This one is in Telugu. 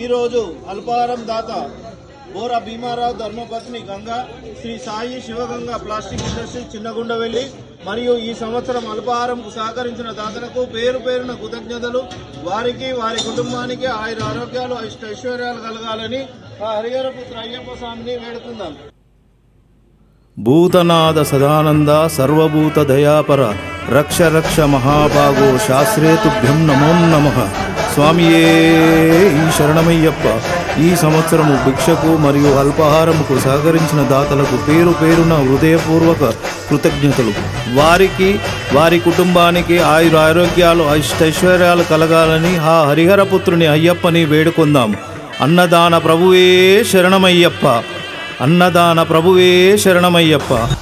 ఈరోజు అల్పాహారం దాత బోరా భీమారావు ధర్మపత్ని గంగా శ్రీ సాయి శివగంగా ప్లాస్టిక్ ఇండస్ట్రీ చిన్నగుండవెల్లి మరియు ఈ సంవత్సరం అల్పాహారంకు సహకరించిన దాతలకు పేరు పేరున కృతజ్ఞతలు. వారికి వారి కుటుంబానికి ఆయుర ఆరోగ్యాలు ఐశ్వర్యాలు కలగాలని ఆ హరిహరపుత్ర అయ్యప్ప స్వామిని వేడుకుందాం. భూతనాథ సదానంద సర్వభూత దయాపర రక్ష రక్ష మహాభాగో శాస్త్రేతుభ్యం నమో నమః. స్వామియే ఈ శరణమయ్యప్ప. ఈ సంవత్సరము భిక్షకు మరియు అల్పాహారముకు సహకరించిన దాతలకు పేరు పేరున హృదయపూర్వక కృతజ్ఞతలు. వారికి వారి కుటుంబానికి ఆయుర ఆరోగ్యాలు ఐశ్వర్యాలు కలగాలని ఆ హరిహరపుత్రుని అయ్యప్పని వేడుకుందాం. అన్నదాన ప్రభువే శరణమయ్యప్ప. అన్నదాన ప్రభువే శరణమయ్యప్ప.